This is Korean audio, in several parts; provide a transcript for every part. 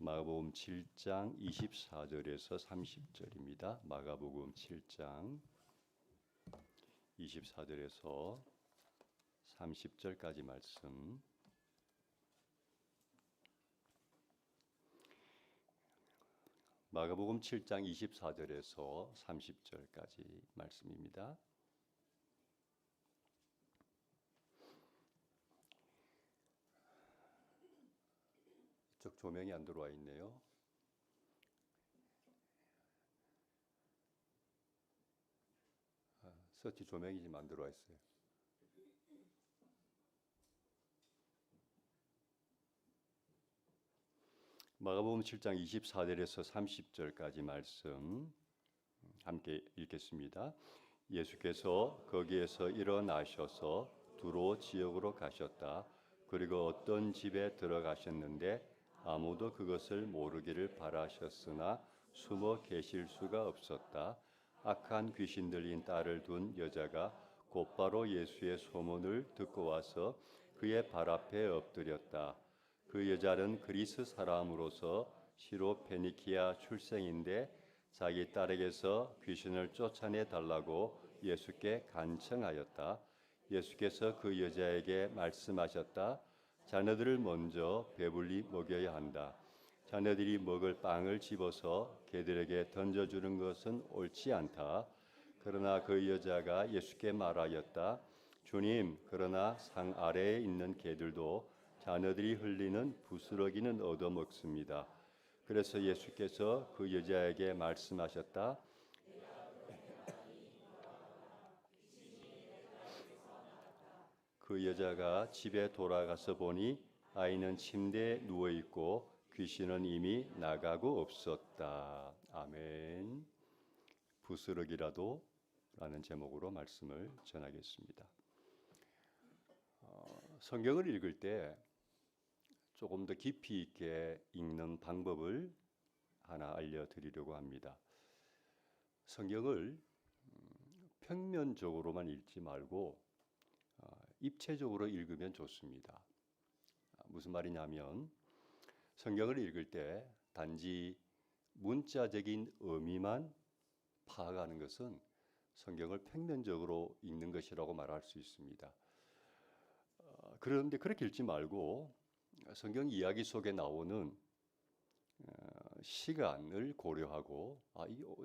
마가복음 7장 24절에서 30절입니다. 마가복음 7장 24절에서 30절까지 말씀. 마가복음 7장 24절에서 30절까지 말씀입니다. 이쪽 조명이 안 들어와 있네요. 서치 조명이 지금 안 들어와 있어요. 마가복음 7장 24절에서 30절까지 말씀 함께 읽겠습니다. 예수께서 거기에서 일어나셔서 두로 지역으로 가셨다. 그리고 어떤 집에 들어가셨는데 아무도 그것을 모르기를 바라셨으나 숨어 계실 수가 없었다. 악한 귀신 들린 딸을 둔 여자가 곧바로 예수의 소문을 듣고 와서 그의 발 앞에 엎드렸다. 그 여자는 그리스 사람으로서 시로 페니키아 출생인데 자기 딸에게서 귀신을 쫓아내 달라고 예수께 간청하였다. 예수께서 그 여자에게 말씀하셨다. 자녀들을 먼저 배불리 먹여야 한다. 자녀들이 먹을 빵을 집어서 개들에게 던져주는 것은 옳지 않다. 그러나 그 여자가 예수께 말하였다. 주님, 그러나 상 아래에 있는 개들도 자녀들이 흘리는 부스러기는 얻어먹습니다. 그래서 예수께서 그 여자에게 말씀하셨다. 그 여자가 집에 돌아가서 보니 아이는 침대에 누워 있고 귀신은 이미 나가고 없었다. 아멘. 부스러기라도 라는 제목으로 말씀을 전하겠습니다. 성경을 읽을 때 조금 더 깊이 있게 읽는 방법을 하나 알려드리려고 합니다. 성경을 평면적으로만 읽지 말고 입체적으로 읽으면 좋습니다. 무슨 말이냐면 성경을 읽을 때 단지 문자적인 의미만 파악하는 것은 성경을 평면적으로 읽는 것이라고 말할 수 있습니다. 그런데 그렇게 읽지 말고 성경 이야기 속에 나오는 시간을 고려하고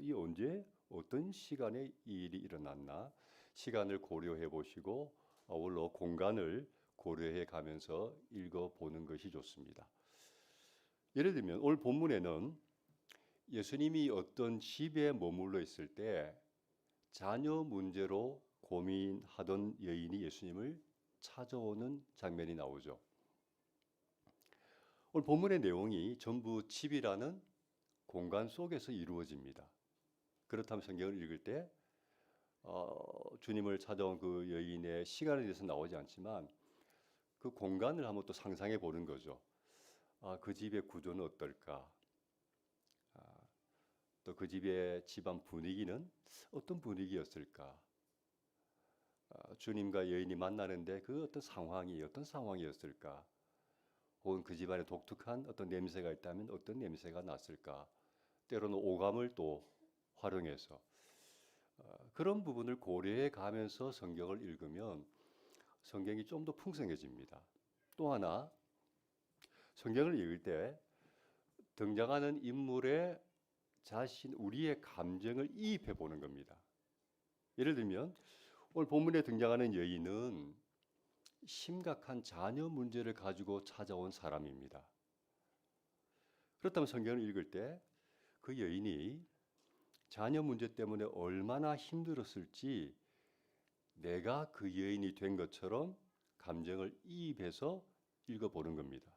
이 언제 어떤 시간에 이 일이 일어났나 시간을 고려해 보시고 아울러 공간을 고려해 가면서 읽어보는 것이 좋습니다. 예를 들면 오늘 본문에는 예수님이 어떤 집에 머물러 있을 때 자녀 문제로 고민하던 여인이 예수님을 찾아오는 장면이 나오죠. 오늘 본문의 내용이 전부 집이라는 공간 속에서 이루어집니다. 그렇다면 성경을 읽을 때 주님을 찾아온 그 여인의 시간에 대해서 나오지 않지만 그 공간을 한번 또 상상해 보는 거죠. 그 집의 구조는 어떨까? 또 그 집의 집안 분위기는 어떤 분위기였을까? 주님과 여인이 만나는데 그 어떤 상황이었을까? 혹은 그 집안에 독특한 어떤 냄새가 있다면 어떤 냄새가 났을까? 때로는 오감을 또 활용해서 그런 부분을 고려해 가면서 성경을 읽으면 성경이 좀 더 풍성해집니다. 또 하나 성경을 읽을 때 등장하는 인물의 우리의 감정을 이입해 보는 겁니다. 예를 들면 오늘 본문에 등장하는 여인은 심각한 자녀 문제를 가지고 찾아온 사람입니다. 그렇다면 성경을 읽을 때 그 여인이 자녀 문제 때문에 얼마나 힘들었을지 내가 그 여인이 된 것처럼 감정을 이입해서 읽어보는 겁니다.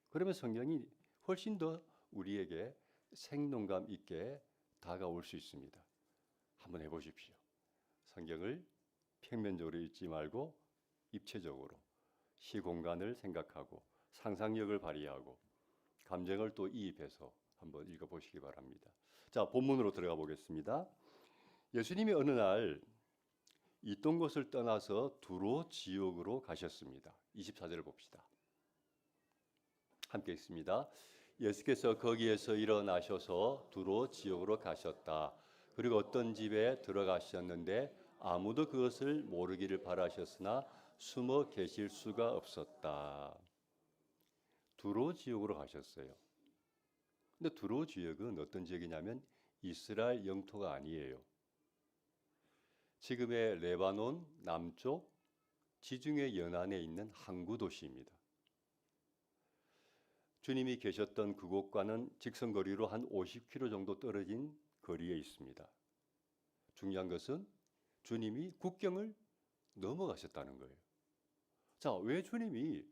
그러면 성경이 훨씬 더 우리에게 생동감 있게 다가올 수 있습니다. 한번 해보십시오. 성경을 평면적으로 읽지 말고 입체적으로 시공간을 생각하고 상상력을 발휘하고 감정을 또 이입해서 한번 읽어보시기 바랍니다. 자, 본문으로 들어가 보겠습니다. 예수님이 어느 날 있던 곳을 떠나서 두로 지역으로 가셨습니다. 24절을 봅시다. 함께 읽습니다. 예수께서 거기에서 일어나셔서 두로 지옥으로 가셨다. 그리고 어떤 집에 들어가셨는데 아무도 그것을 모르기를 바라셨으나 숨어 계실 수가 없었다. 두로 지역으로 가셨어요. 근데 두로 지역은 어떤 지역이냐면 이스라엘 영토가 아니에요. 지금의 레바논 남쪽 지중해 연안에 있는 항구 도시입니다. 주님이 계셨던 그곳과는 직선거리로 한 50km 정도 떨어진 거리에 있습니다. 중요한 것은 주님이 국경을 넘어가셨다는 거예요. 자, 왜 주님이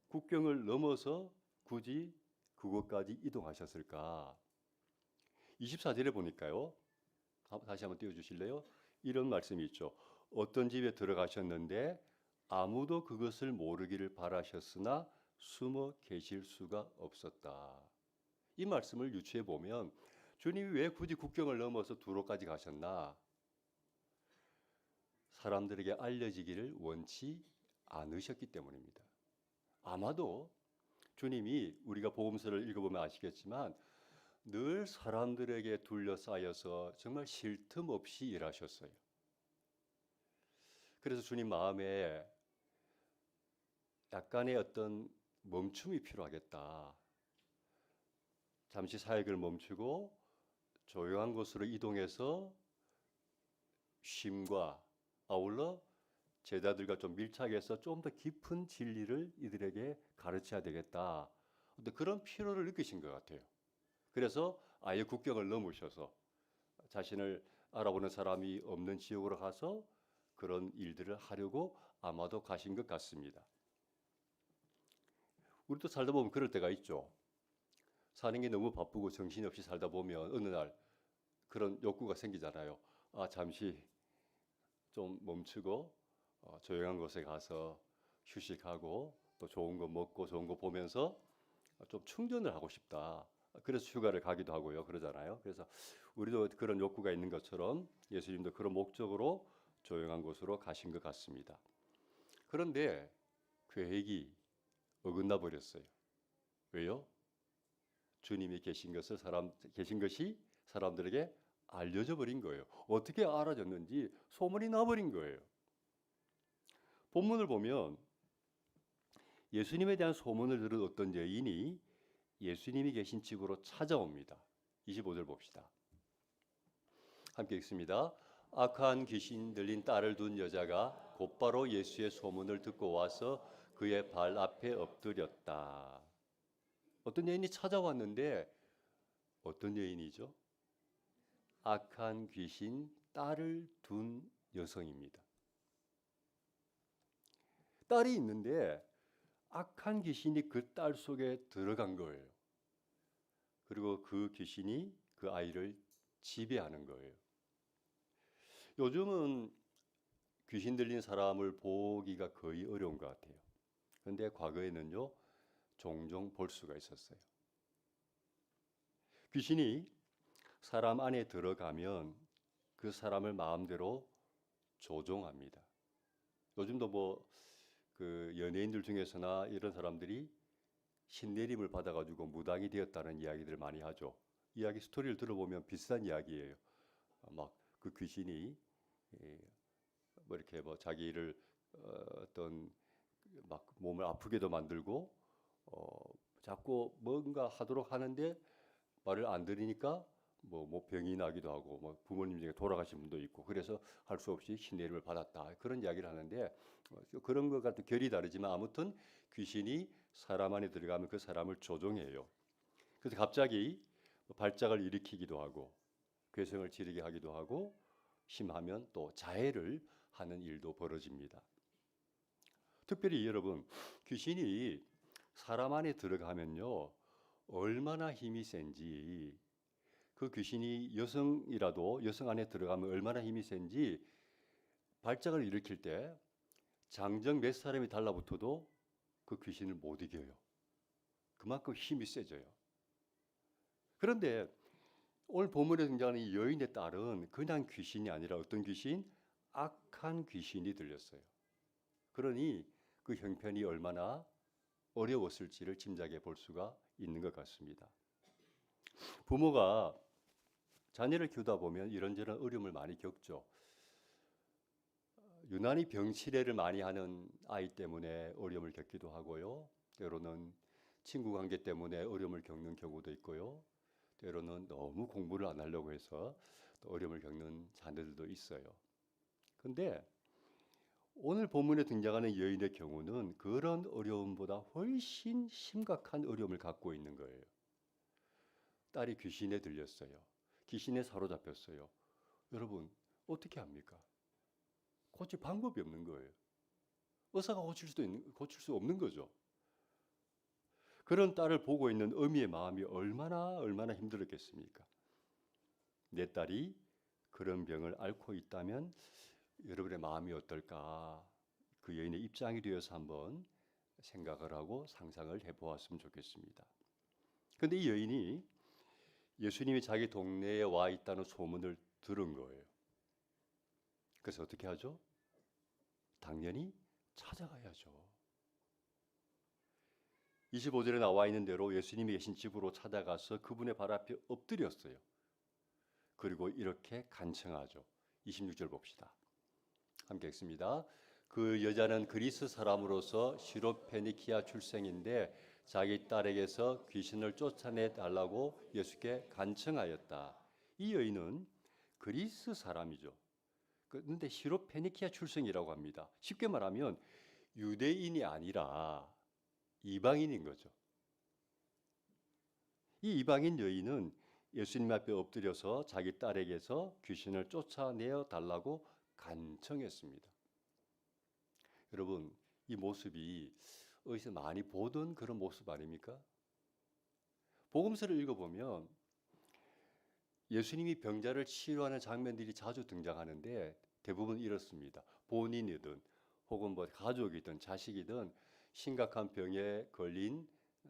국경을 넘어서 굳이 그곳까지 이동하셨을까? 24절에 보니까요. 다시 한번 띄워주실래요? 이런 말씀이 있죠. 어떤 집에 들어가셨는데 아무도 그것을 모르기를 바라셨으나 숨어 계실 수가 없었다. 이 말씀을 유추해 보면 주님이 왜 굳이 국경을 넘어서 두로까지 가셨나? 사람들에게 알려지기를 원치 않으셨기 때문입니다. 아마도 주님이 우리가 복음서를 읽어보면 아시겠지만 늘 사람들에게 둘러싸여서 정말 쉴 틈 없이 일하셨어요. 그래서 주님 마음에 약간의 어떤 멈춤이 필요하겠다. 잠시 사역을 멈추고 조용한 곳으로 이동해서 쉼과 아울러 제자들과 좀 밀착해서 좀 더 깊은 진리를 이들에게 가르쳐야 되겠다. 그런 필요를 느끼신 것 같아요. 그래서 아예 국경을 넘으셔서 자신을 알아보는 사람이 없는 지역으로 가서 그런 일들을 하려고 아마도 가신 것 같습니다. 우리도 살다 보면 그럴 때가 있죠. 사는 게 너무 바쁘고 정신없이 살다 보면 어느 날 그런 욕구가 생기잖아요. 잠시 좀 멈추고 조용한 곳에 가서 휴식하고 또 좋은 거 먹고 좋은 거 보면서 좀 충전을 하고 싶다. 그래서 휴가를 가기도 하고요. 그러잖아요. 그래서 우리도 그런 욕구가 있는 것처럼 예수님도 그런 목적으로 조용한 곳으로 가신 것 같습니다. 그런데 계획이 어긋나 버렸어요. 왜요? 주님이 계신 것이 사람들에게 알려져 버린 거예요. 어떻게 알아졌는지 소문이 나버린 거예요. 본문을 보면 예수님에 대한 소문을 들은 어떤 여인이 예수님이 계신 집으로 찾아옵니다. 25절 봅시다. 함께 읽습니다. 악한 귀신 들린 딸을 둔 여자가 곧바로 예수의 소문을 듣고 와서 그의 발 앞에 엎드렸다. 어떤 여인이 찾아왔는데 어떤 여인이죠? 악한 귀신 딸을 둔 여성입니다. 딸이 있는데 악한 귀신이 그 딸 속에 들어간 거예요. 그리고 그 귀신이 그 아이를 지배하는 거예요. 요즘은 귀신 들린 사람을 보기가 거의 어려운 것 같아요. 그런데 과거에는요, 종종 볼 수가 있었어요. 귀신이 사람 안에 들어가면 그 사람을 마음대로 조종합니다. 요즘도 그 연예인들 중에서나 이런 사람들이 신내림을 받아가지고 무당이 되었다는 이야기들을 많이 하죠. 이야기 스토리를 들어보면 비슷한 이야기예요. 막 그 귀신이 이렇게 자기를 어떤 막 몸을 아프게도 만들고 자꾸 뭔가 하도록 하는데 말을 안 들으니까 병이 나기도 하고 부모님 중에 돌아가신 분도 있고 그래서 할 수 없이 신내림을 받았다 그런 이야기를 하는데 그런 것 같은 결이 다르지만 아무튼 귀신이 사람 안에 들어가면 그 사람을 조종해요. 그래서 갑자기 발작을 일으키기도 하고 괴성을 지르게 하기도 하고 심하면 또 자해를 하는 일도 벌어집니다. 특별히 여러분 귀신이 사람 안에 들어가면요 얼마나 힘이 센지 그 귀신이 여성 안에 들어가면 얼마나 힘이 센지 발작을 일으킬 때 장정 몇 사람이 달라붙어도 그 귀신을 못 이겨요. 그만큼 힘이 세져요. 그런데 오늘 본문에 등장하는 이 여인의 딸은 그냥 귀신이 아니라 어떤 귀신? 악한 귀신이 들렸어요. 그러니 그 형편이 얼마나 어려웠을지를 짐작해 볼 수가 있는 것 같습니다. 부모가 자녀를 키우다 보면 이런저런 어려움을 많이 겪죠. 유난히 병치레를 많이 하는 아이 때문에 어려움을 겪기도 하고요. 때로는 친구 관계 때문에 어려움을 겪는 경우도 있고요. 때로는 너무 공부를 안 하려고 해서 또 어려움을 겪는 자녀들도 있어요. 근데 오늘 본문에 등장하는 여인의 경우는 그런 어려움보다 훨씬 심각한 어려움을 갖고 있는 거예요. 딸이 귀신에 들렸어요. 귀신에 사로잡혔어요. 여러분, 어떻게 합니까? 고칠 방법이 없는 거예요. 의사가 고칠 수 없는 거죠. 그런 딸을 보고 있는 어미의 마음이 얼마나 힘들었겠습니까? 내 딸이 그런 병을 앓고 있다면 여러분의 마음이 어떨까? 그 여인의 입장이 되어서 한번 생각을 하고 상상을 해보았으면 좋겠습니다. 그런데 이 여인이 예수님이 자기 동네에 와 있다는 소문을 들은 거예요. 그래서 어떻게 하죠? 당연히 찾아가야죠. 25절에 나와 있는 대로 예수님이 계신 집으로 찾아가서 그분의 발 앞에 엎드렸어요. 그리고 이렇게 간청하죠. 26절 봅시다. 함께 읽습니다. 그 여자는 그리스 사람으로서 시로페니키아 출생인데 자기 딸에게서 귀신을 쫓아내 달라고 예수께 간청하였다. 이 여인은 그리스 사람이죠. 그런데 시로페니키아 출생이라고 합니다. 쉽게 말하면 유대인이 아니라 이방인인 거죠. 이 이방인 여인은 예수님 앞에 엎드려서 자기 딸에게서 귀신을 쫓아내어 달라고 간청했습니다. 여러분, 이 모습이 어디서 많이 보던 그런 모습 아닙니까? 복음서를 읽어보면 예수님이 병자를 치료하는 장면들이 자주 등장하는데 대부분 이렇습니다. 본인이든 혹은 뭐 가족이든 자식이든 심각한 병에 걸린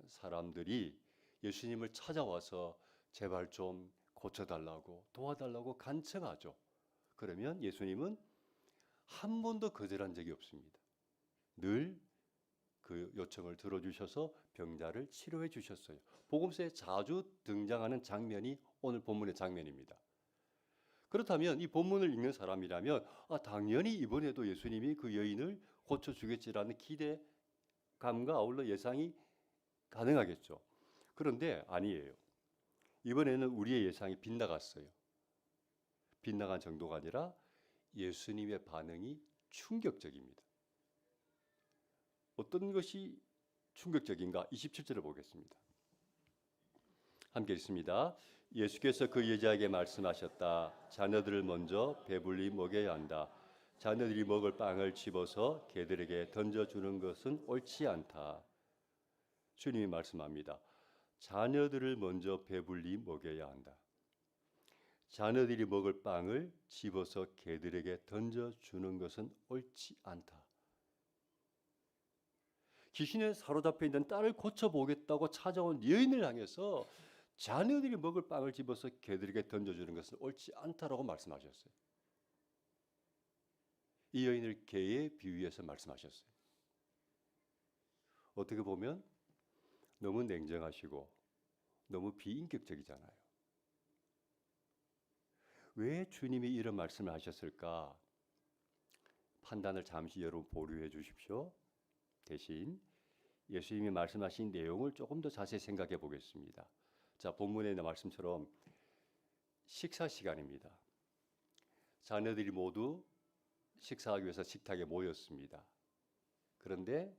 사람들이 예수님을 찾아와서 제발 좀 고쳐달라고 도와달라고 간청하죠. 그러면 예수님은 한 번도 거절한 적이 없습니다. 늘 그 요청을 들어주셔서 병자를 치료해 주셨어요. 복음서에 자주 등장하는 장면이 오늘 본문의 장면입니다. 그렇다면 이 본문을 읽는 사람이라면 당연히 이번에도 예수님이 그 여인을 고쳐주겠지라는 기대감과 아울러 예상이 가능하겠죠. 그런데 아니에요. 이번에는 우리의 예상이 빗나갔어요. 빗나간 정도가 아니라 예수님의 반응이 충격적입니다. 어떤 것이 충격적인가? 27절을 보겠습니다. 함께 읽습니다. 예수께서 그 여자에게 말씀하셨다. 자녀들을 먼저 배불리 먹여야 한다. 자녀들이 먹을 빵을 집어서 개들에게 던져주는 것은 옳지 않다. 주님이 말씀합니다. 자녀들을 먼저 배불리 먹여야 한다. 자녀들이 먹을 빵을 집어서 개들에게 던져주는 것은 옳지 않다. 귀신에 사로잡혀 있는 딸을 고쳐보겠다고 찾아온 여인을 향해서 자녀들이 먹을 빵을 집어서 개들에게 던져주는 것은 옳지 않다라고 말씀하셨어요. 이 여인을 개에 비유해서 말씀하셨어요. 어떻게 보면 너무 냉정하시고 너무 비인격적이잖아요. 왜 주님이 이런 말씀을 하셨을까? 판단을 잠시 여러분 보류해 주십시오. 대신 예수님이 말씀하신 내용을 조금 더 자세히 생각해 보겠습니다. 자, 본문의 말씀처럼 식사 시간입니다. 자녀들이 모두 식사하기 위해서 식탁에 모였습니다. 그런데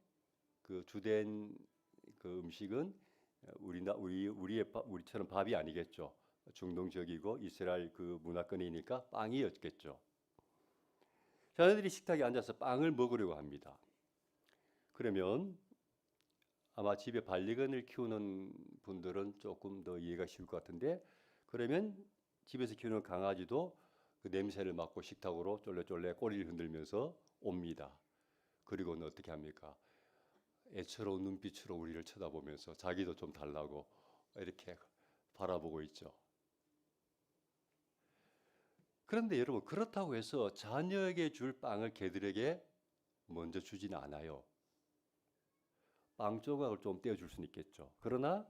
그 주된 그 음식은 우리처럼 밥이 아니겠죠. 중동 지역이고 이스라엘 그 문화권이니까 빵이었겠죠. 자녀들이 식탁에 앉아서 빵을 먹으려고 합니다. 그러면 아마 집에 반려견을 키우는 분들은 조금 더 이해가 쉬울 것 같은데, 그러면 집에서 키우는 강아지도 그 냄새를 맡고 식탁으로 쫄래쫄래 꼬리를 흔들면서 옵니다. 그리고는 어떻게 합니까? 애처로운 눈빛으로 우리를 쳐다보면서 자기도 좀 달라고 이렇게 바라보고 있죠. 그런데 여러분, 그렇다고 해서 자녀에게 줄 빵을 개들에게 먼저 주지는 않아요. 빵 조각을 좀 떼어줄 수는 있겠죠. 그러나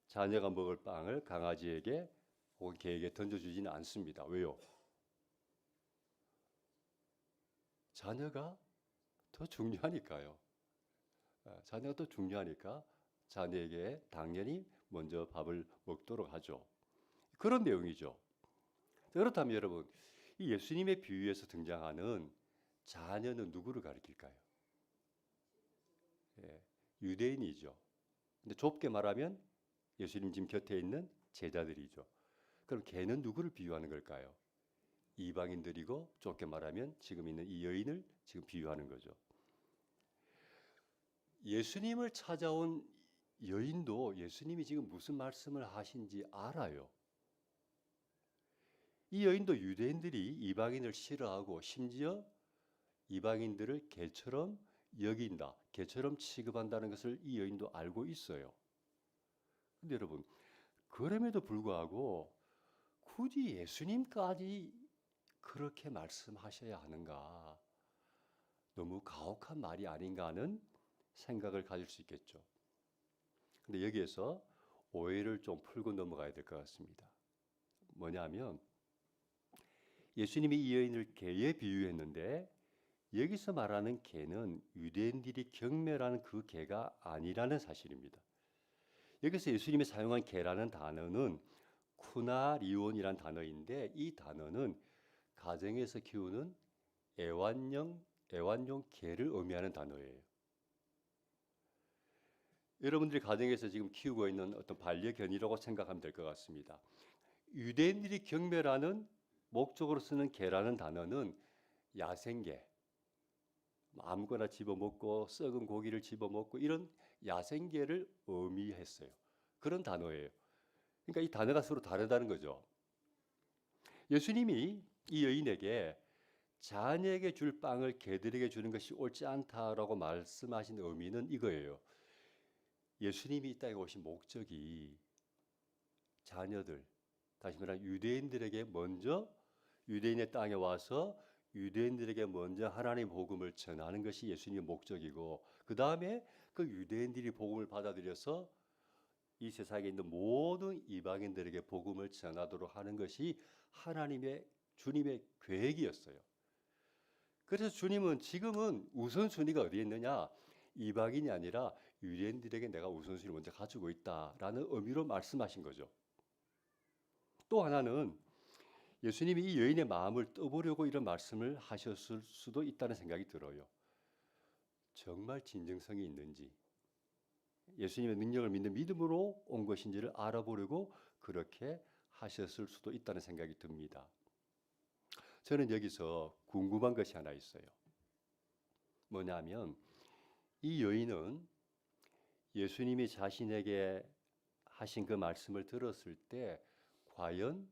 자녀가 먹을 빵을 강아지에게 혹은 개에게 던져주지는 않습니다. 왜요? 자녀가 더 중요하니까요. 자녀가 더 중요하니까 자녀에게 당연히 먼저 밥을 먹도록 하죠. 그런 내용이죠. 그렇다면 여러분, 이 예수님의 비유에서 등장하는 자녀는 누구를 가리킬까요? 예, 유대인이죠. 근데 좁게 말하면 예수님 지금 곁에 있는 제자들이죠. 그럼 걔는 누구를 비유하는 걸까요? 이방인들이고 좁게 말하면 지금 있는 이 여인을 지금 비유하는 거죠. 예수님을 찾아온 여인도 예수님이 지금 무슨 말씀을 하신지 알아요. 이 여인도 유대인들이 이방인을 싫어하고 심지어 이방인들을 개처럼 여긴다, 개처럼 취급한다는 것을 이 여인도 알고 있어요. 근데 여러분, 그럼에도 불구하고 굳이 예수님까지 그렇게 말씀하셔야 하는가? 너무 가혹한 말이 아닌가 하는 생각을 가질 수 있겠죠. 근데 여기에서 오해를 좀 풀고 넘어가야 될 것 같습니다. 뭐냐면 예수님이 이 여인을 개에 비유했는데 여기서 말하는 개는 유대인들이 경멸하는 그 개가 아니라는 사실입니다. 여기서 예수님이 사용한 개라는 단어는 쿠나리온이란 단어인데 이 단어는 가정에서 키우는 애완용 개를 의미하는 단어예요. 여러분들이 가정에서 지금 키우고 있는 어떤 반려견이라고 생각하면 될 것 같습니다. 유대인들이 경멸하는 목적으로 쓰는 개라는 단어는 야생개, 아무거나 집어먹고 썩은 고기를 집어먹고 이런 야생개를 의미했어요. 그런 단어예요. 그러니까 이 단어가 서로 다르다는 거죠. 예수님이 이 여인에게 자녀에게 줄 빵을 개들에게 주는 것이 옳지 않다라고 말씀하신 의미는 이거예요. 예수님이 이 땅에 오신 목적이 자녀들, 다시 말하면 유대인들에게 먼저 유대인의 땅에 와서 유대인들에게 먼저 하나님의 복음을 전하는 것이 예수님의 목적이고 그 다음에 그 유대인들이 복음을 받아들여서 이 세상에 있는 모든 이방인들에게 복음을 전하도록 하는 것이 하나님의 주님의 계획이었어요. 그래서 주님은 지금은 우선순위가 어디에 있느냐? 이방인이 아니라 유대인들에게 내가 우선순위를 먼저 가지고 있다라는 의미로 말씀하신 거죠. 또 하나는 예수님이 이 여인의 마음을 떠보려고 이런 말씀을 하셨을 수도 있다는 생각이 들어요. 정말 진정성이 있는지 예수님의 능력을 믿는 믿음으로 온 것인지를 알아보려고 그렇게 하셨을 수도 있다는 생각이 듭니다. 저는 여기서 궁금한 것이 하나 있어요. 뭐냐면 이 여인은 예수님이 자신에게 하신 그 말씀을 들었을 때 과연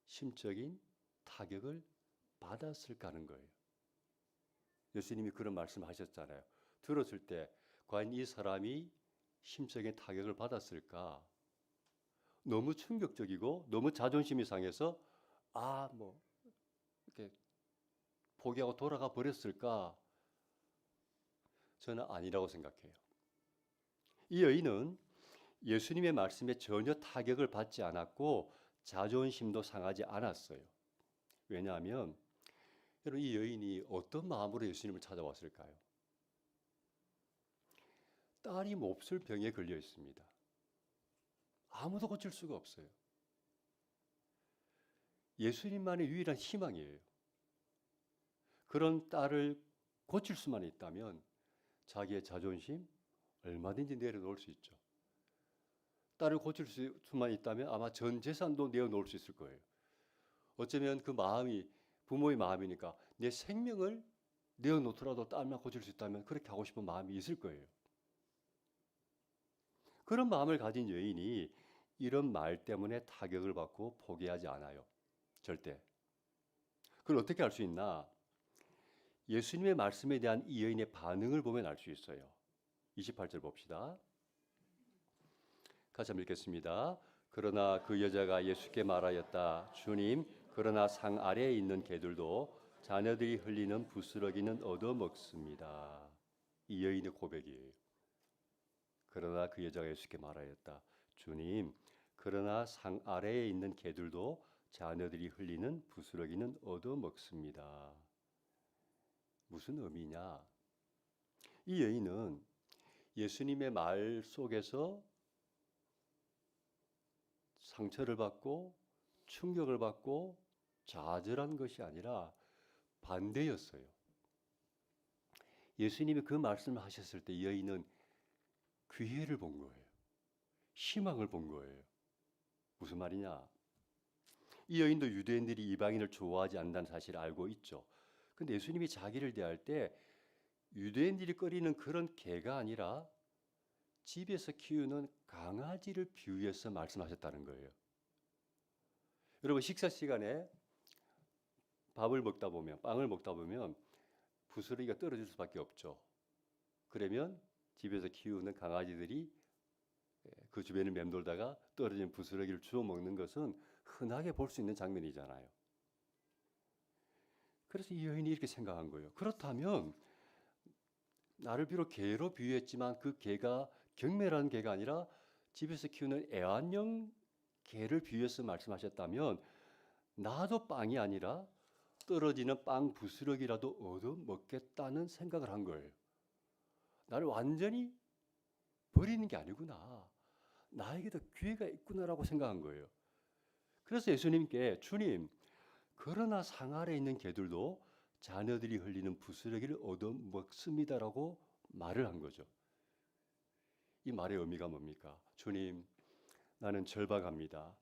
심적인 타격을 받았을까 하는 거예요. 예수님이 그런 말씀을 하셨잖아요. 들었을 때 과연 이 사람이 심적인 타격을 받았을까? 너무 충격적이고 너무 자존심이 상해서 이렇게 포기하고 돌아가 버렸을까? 저는 아니라고 생각해요. 이 여인은 예수님의 말씀에 전혀 타격을 받지 않았고 자존심도 상하지 않았어요. 왜냐하면 여러분 이 여인이 어떤 마음으로 예수님을 찾아왔을까요? 딸이 몹쓸 병에 걸려 있습니다. 아무도 고칠 수가 없어요. 예수님만의 유일한 희망이에요. 그런 딸을 고칠 수만 있다면 자기의 자존심 얼마든지 내려놓을 수 있죠. 딸을 고칠 수만 있다면 아마 전 재산도 내어놓을 수 있을 거예요. 어쩌면 그 마음이 부모의 마음이니까 내 생명을 내어놓더라도 딸만 고칠 수 있다면 그렇게 하고 싶은 마음이 있을 거예요. 그런 마음을 가진 여인이 이런 말 때문에 타격을 받고 포기하지 않아요. 절대. 그걸 어떻게 알 수 있나? 예수님의 말씀에 대한 이 여인의 반응을 보면 알 수 있어요. 28절 봅시다. 같이 한번 읽겠습니다. 그러나 그 여자가 예수께 말하였다. 주님, 그러나 상 아래에 있는 개들도 자녀들이 흘리는 부스러기는 얻어먹습니다. 이 여인의 고백이에요. 그러나 그 여자가 예수께 말하였다. 주님, 그러나 상 아래에 있는 개들도 자녀들이 흘리는 부스러기는 얻어먹습니다. 무슨 의미냐? 이 여인은 예수님의 말 속에서 상처를 받고 충격을 받고 좌절한 것이 아니라 반대였어요. 예수님이 그 말씀을 하셨을 때 이 여인은 기회를 본 거예요. 희망을 본 거예요. 무슨 말이냐? 이 여인도 유대인들이 이방인을 좋아하지 않는다는 사실을 알고 있죠. 근데 예수님이 자기를 대할 때 유대인들이 꺼리는 그런 개가 아니라 집에서 키우는 강아지를 비유해서 말씀하셨다는 거예요. 여러분, 식사 시간에 밥을 먹다 보면, 빵을 먹다 보면 부스러기가 떨어질 수밖에 없죠. 그러면 집에서 키우는 강아지들이 그 주변을 맴돌다가 떨어진 부스러기를 주워 먹는 것은 흔하게 볼 수 있는 장면이잖아요. 그래서 이 여인이 이렇게 생각한 거예요. 그렇다면 나를 비록 개로 비유했지만 그 개가 경매라는 개가 아니라 집에서 키우는 애완용 개를 비유해서 말씀하셨다면 나도 빵이 아니라 떨어지는 빵 부스러기라도 얻어 먹겠다는 생각을 한 거예요. 나를 완전히 버리는 게 아니구나. 나에게도 기회가 있구나라고 생각한 거예요. 그래서 예수님께 주님, 그러나 상 아래에 있는 개들도 자녀들이 흘리는 부스러기를 얻어 먹습니다라고 말을 한 거죠. 이 말의 의미가 뭡니까? 주님, 나는 절박합니다.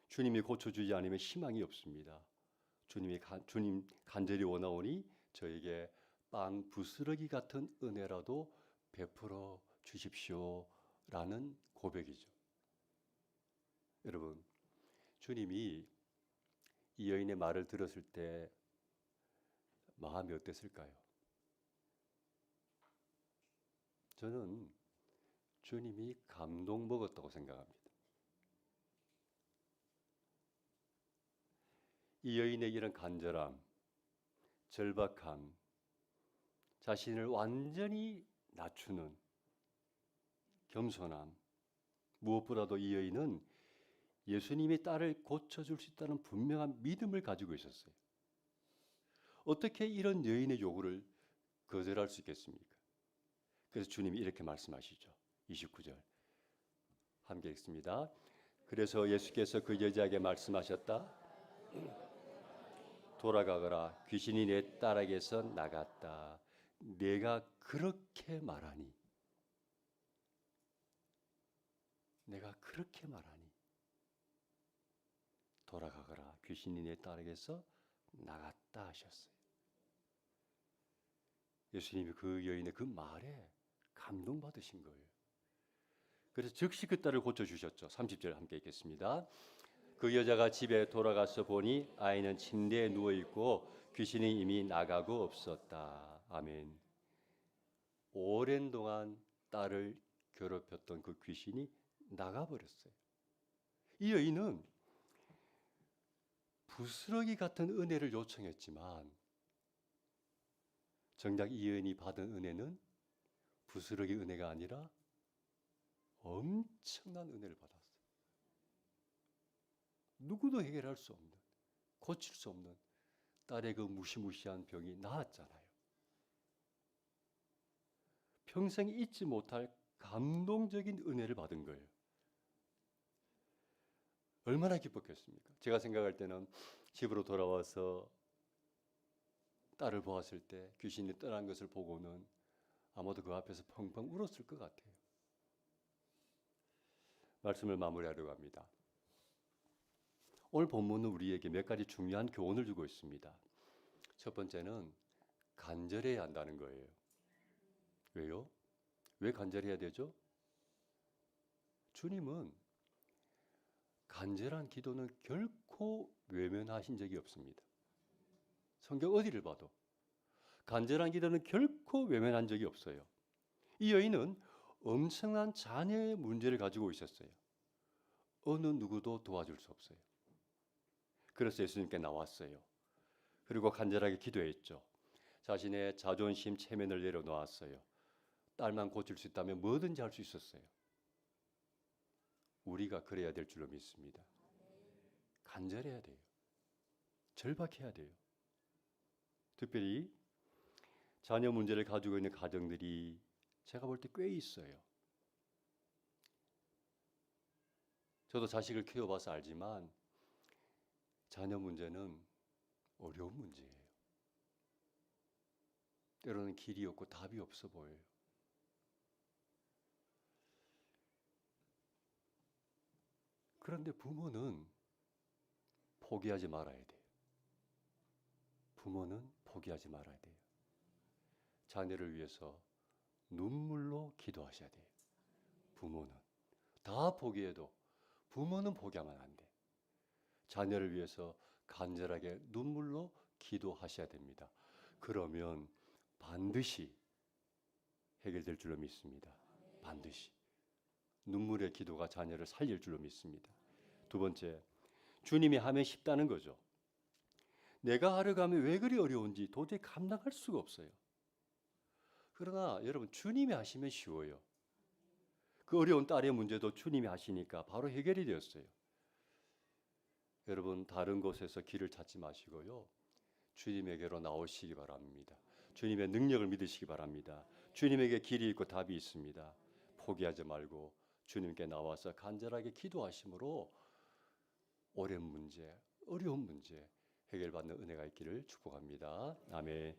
주님이 고쳐주지 않으면 희망이 없습니다. 주님 간절히 원하오니 저에게 빵 부스러기 같은 은혜라도 베풀어 주십시오라는 고백이죠. 여러분, 주님이 이 여인의 말을 들었을 때 마음이 어땠을까요? 저는 주님이 감동 먹었다고 생각합니다. 이 여인의 이런 간절함, 절박함, 자신을 완전히 낮추는 겸손함, 무엇보다도 이 여인은 예수님이 딸을 고쳐줄 수 있다는 분명한 믿음을 가지고 있었어요. 어떻게 이런 여인의 요구를 거절할 수 있겠습니까? 그래서 주님이 이렇게 말씀하시죠. 29절 함께 읽습니다. 그래서 예수께서 그 여자에게 말씀하셨다. 돌아가거라. 귀신이 내 딸에게서 나갔다. 내가 그렇게 말하니. 내가 그렇게 말하니. 돌아가거라. 귀신이 내 딸에게서 나갔다 하셨어요. 예수님이 그 여인의 그 말에 감동받으신 거예요. 그래서 즉시 그 딸을 고쳐주셨죠. 30절 함께 읽겠습니다. 그 여자가 집에 돌아가서 보니 아이는 침대에 누워있고 귀신이 이미 나가고 없었다. 아멘. 오랜 동안 딸을 괴롭혔던 그 귀신이 나가버렸어요. 이 여인은 부스러기 같은 은혜를 요청했지만 정작 이 여인이 받은 은혜는 부스러기 은혜가 아니라 엄청난 은혜를 받았어요. 누구도 해결할 수 없는, 고칠 수 없는 딸의 그 무시무시한 병이 나았잖아요. 평생 잊지 못할 감동적인 은혜를 받은 거예요. 얼마나 기뻤겠습니까? 제가 생각할 때는 집으로 돌아와서 딸을 보았을 때 귀신이 떠난 것을 보고는 아마도 그 앞에서 펑펑 울었을 것 같아요. 말씀을 마무리하려고 합니다. 오늘 본문은 우리에게 몇 가지 중요한 교훈을 주고 있습니다. 첫 번째는 간절해야 한다는 거예요. 왜요? 왜 간절해야 되죠? 주님은 간절한 기도는 결코 외면하신 적이 없습니다. 성경 어디를 봐도 간절한 기도는 결코 외면한 적이 없어요. 이 여인은 엄청난 자녀의 문제를 가지고 있었어요. 어느 누구도 도와줄 수 없어요. 그래서 예수님께 나왔어요. 그리고 간절하게 기도했죠. 자신의 자존심 체면을 내려놓았어요. 딸만 고칠 수 있다면 뭐든지 할 수 있었어요. 우리가 그래야 될 줄로 믿습니다. 간절해야 돼요. 절박해야 돼요. 특별히 자녀 문제를 가지고 있는 가정들이 제가 볼 때 꽤 있어요. 저도 자식을 키워봐서 알지만 자녀 문제는 어려운 문제예요. 때로는 길이 없고 답이 없어 보여요. 그런데 부모는 포기하지 말아야 돼요. 부모는 포기하지 말아야 돼요. 자녀를 위해서 눈물로 기도하셔야 돼요. 부모는. 다 포기해도 부모는 포기하면 안 돼. 자녀를 위해서 간절하게 눈물로 기도하셔야 됩니다. 그러면 반드시 해결될 줄로 믿습니다. 반드시. 눈물의 기도가 자녀를 살릴 줄로 믿습니다. 두 번째, 주님이 하면 쉽다는 거죠. 내가 하려 가면 왜 그리 어려운지 도저히 감당할 수가 없어요. 그러나 여러분, 주님이 하시면 쉬워요. 그 어려운 딸의 문제도 주님이 하시니까 바로 해결이 되었어요. 여러분, 다른 곳에서 길을 찾지 마시고요. 주님에게로 나오시기 바랍니다. 주님의 능력을 믿으시기 바랍니다. 주님에게 길이 있고 답이 있습니다. 포기하지 말고 주님께 나와서 간절하게 기도하심으로 오랜 문제, 어려운 문제 해결받는 은혜가 있기를 축복합니다. 아멘.